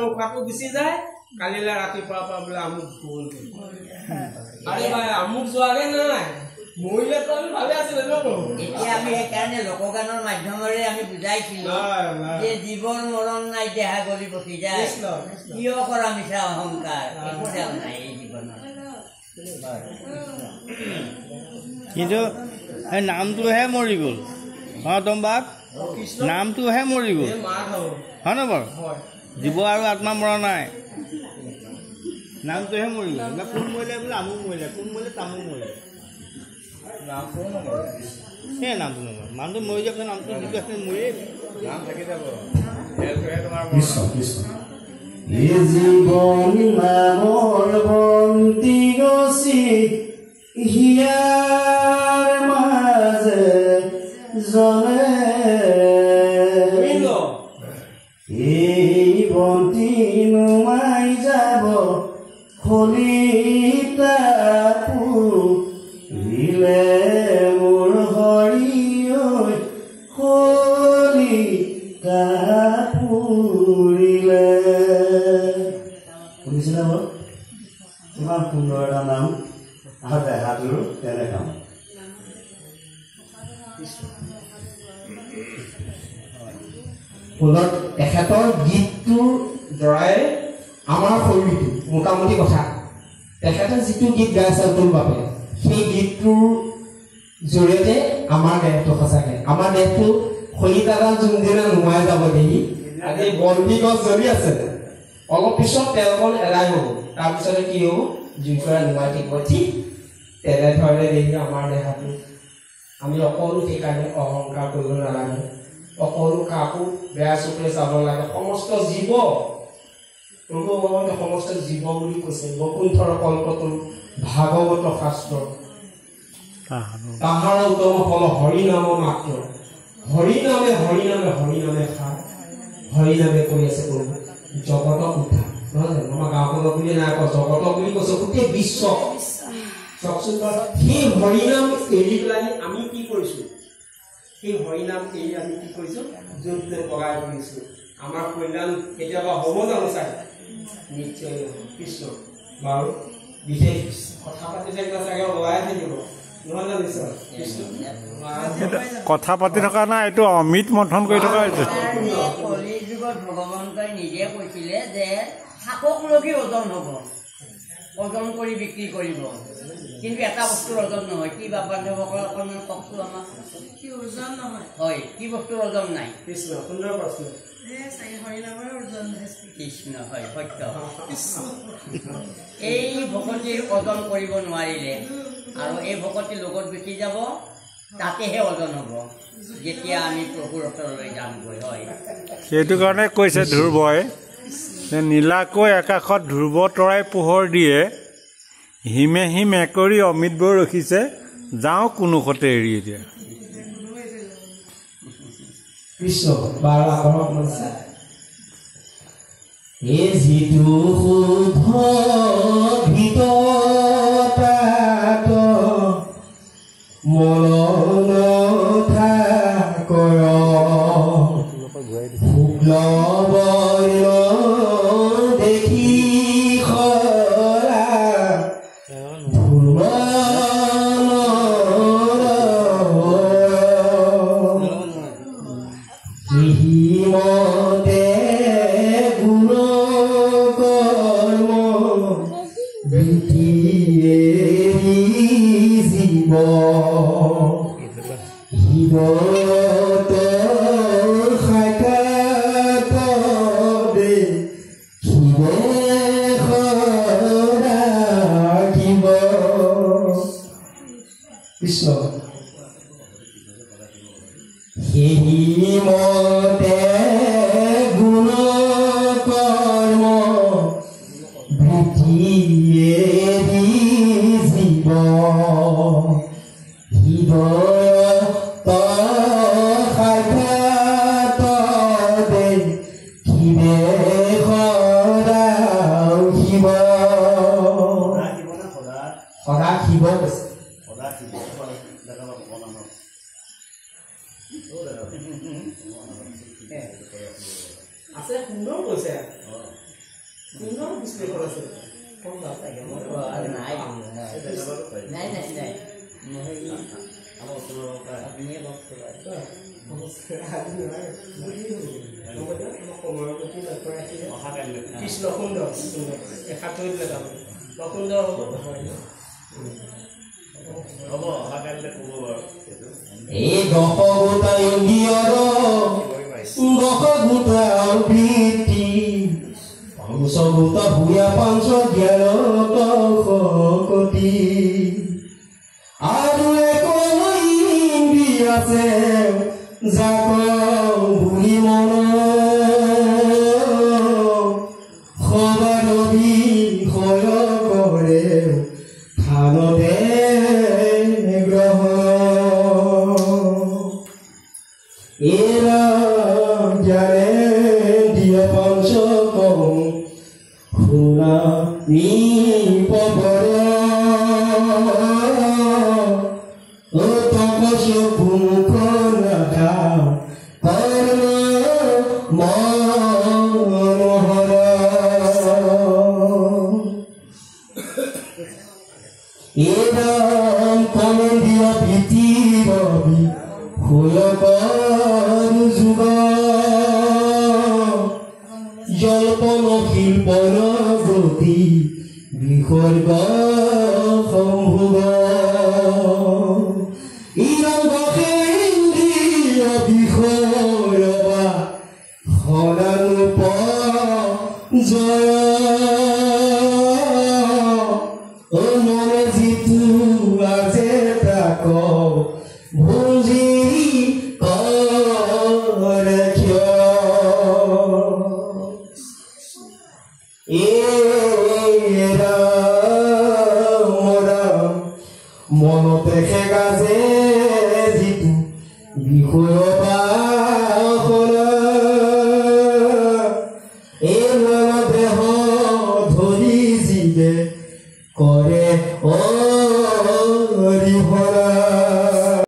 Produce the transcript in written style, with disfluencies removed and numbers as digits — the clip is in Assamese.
কাকো গুচি যায় কালিলে ৰাতিপুৱাৰ পৰা বোলে আমুক ফোন আৰে ভাই আমুক যোৱাগে নাই মৰিলে তো আমি ভালে আছিলে ন এতিয়া আমি সেইকাৰণে লোকগানৰ মাধ্যমেৰে আমি বুজাইছিলো যে জীৱন মৰণ নাই দেহা গলি পচি যায় কিয় কৰা মিছা অহংকাৰ একো দেও নাই এই জীৱনত কিন্তু এই নামটোহে মৰি গ'ল তম্বাক নামটোহে মৰি গ'ল হয় ন বাৰু জীৱ আৰু আত্মা মৰা নাই নামটোহে মৰি গ'ল কোন মৰিলে বোলে আমুক মৰিলে কোন মৰিলে তামুক মৰিলে সেই নামটো নমৰে মানুহটো মৰি যাব নামটো যিটো আছে মৰিয়ে নাম থাকি যাব জীৱন নামৰ বন্তি গছি হিয়াৰ মাজে জনে এই বন্তি নুমাই যাব খলিতা পুৰিলে মোৰ হৰিঐ খলিতা পুৰিলে শুনিছিলে বাৰু ইমান সুন্দৰ এটা নাম দেহাটোৰ তেনে কাম পুনৰ তেখেতৰ গীতটোৰ দ্বাৰাই আমাৰ শৰীৰটো মোটামুটি কথা তেখেতে যিটো গীত গাইছে অতুল বাপে সেই গীতটোৰ জৰিয়তে আমাৰ দেহটো সঁচাকে আমাৰ দেহটো খলিতাডাল যোনদিনা নুমাই যাব দেহি আজি বন্তি গছ জ্বলি আছে অলপ পিছত তেলকণ এৰাই হ'ব তাৰপিছতে কি হ'ব জুইকুৰা নুমাই থাকিব ঠিক তেনেধৰণে দেহি আমাৰ দেহাটো আমি অকলো সেইকাৰণে অহংকাৰ কৰিব নালাগে অকলো কাকো বেয়া চকুৰে চাব লাগে সমস্ত জীৱ প্ৰভু ভগৱানে সমস্ত জীৱ বুলি কৈছে বকুণ্ঠৰ কল্পটোৰ ভাগৱত শাস্ত্ৰ তাহাৰ উত্তম ফল হৰিনাম মাত্ৰ হৰিনামে হৰিনামে হৰিনামে খায় হৰিনামে কৰি আছে প্ৰভু জগতক উঠা নহয় জানো আমাৰ গাঁওখনত বুলি নাই কয় জগতক বুলি কৈছে গোটেই বিশ্ব চাওকচোন সেই হৰিনাম এৰি পেলাই আমি কি কৰিছো সেই হৰিনাম এৰি আমি কি কৰিছো য'ত ত'ত বগাই ফুৰিছো আমাৰ কল্যাণ কেতিয়াবা হ'ব জানো চাই নিশ্চয় কৃষ্ণ বাৰু বিশেষ কথা পাতি থাকিলে চাগে ওলাই থাকিব নহয় জানো নিশ্চয় কৃষ্ণ কথা পাতি থকা নাই এইটো অমিত মন্থন কৰি থকা হৈছে কলি যুগত ভগৱন্তই নিজে কৈছিলে যে থাকক লগি ওজন হ'ব ওজন কৰি বিক্ৰী কৰিব কিন্তু এটা বস্তুৰ ওজন নহয় কি বান্ধৱসকল অকণমান কওকচোন আমাক কি ওজন নহয় হয় কি বস্তুৰ ওজন নাই কৃষ্ণ সুন্দৰ প্ৰশ্ন কৃষ্ণ হয় সত্য এই ভকতিৰ ওজন কৰিব নোৱাৰিলে আৰু এই ভকতিৰ লগত গুচি যাব তাতেহে ওজন হ'ব যেতিয়া আমি প্ৰভুৰ ওচৰলৈ যামগৈ হয় সেইটো কাৰণে কৈছে ধ্ৰুৱই যে নীলাকৈ আকাশত ধ্ৰুৱ তৰাই পোহৰ দিয়ে হিমে হিম একৰি অমিত বৈ ৰখিছে যাওঁ কোনোখতে এৰি দিয়া কৃষ্ণ বাৰ আখৰক মনছা এই যিটো শুদ্ধ ভিতৰত মন ঠাকৰ শুক্ল বৰ্ণ দেখি খৰা পুনৰ বিশ্লেষণ আছে নাই নাই নাই আপুনিয়ে কওকচোন কৃষ্ণ সুন্দৰ এষাৰ সুন্দৰ হ'ব এই দশ গোটাই দশ গোটা বৃত্তি পঞ্চ গোটা ভূঞা পাঞ্চ জ্ঞানকতি আৰু একো আছে যাক ভুলি মন সবাৰ বিষয় কৰে থানতে গ্ৰহ এৰা জ্ঞানে দিয় পঞ্চকম শুনা নিপবৰ তপস মুখ নাথা কৰ্ম মনোহৰ এৰাম কমন্দিয় ভীতি ৰবি সুলকৰ যুগ জল্পন শিল্পন গতি বিসৰ্গ সম্ভোগ ইন্দ্ৰিয় বিষয়বা সদানুপ জয় মনে যিটো আছে তাক বুজি কৰে এৰা মৰা মনতে সেগাজে যিটো বিষয় এই মন দেহ ধৰি জীৱে কৰে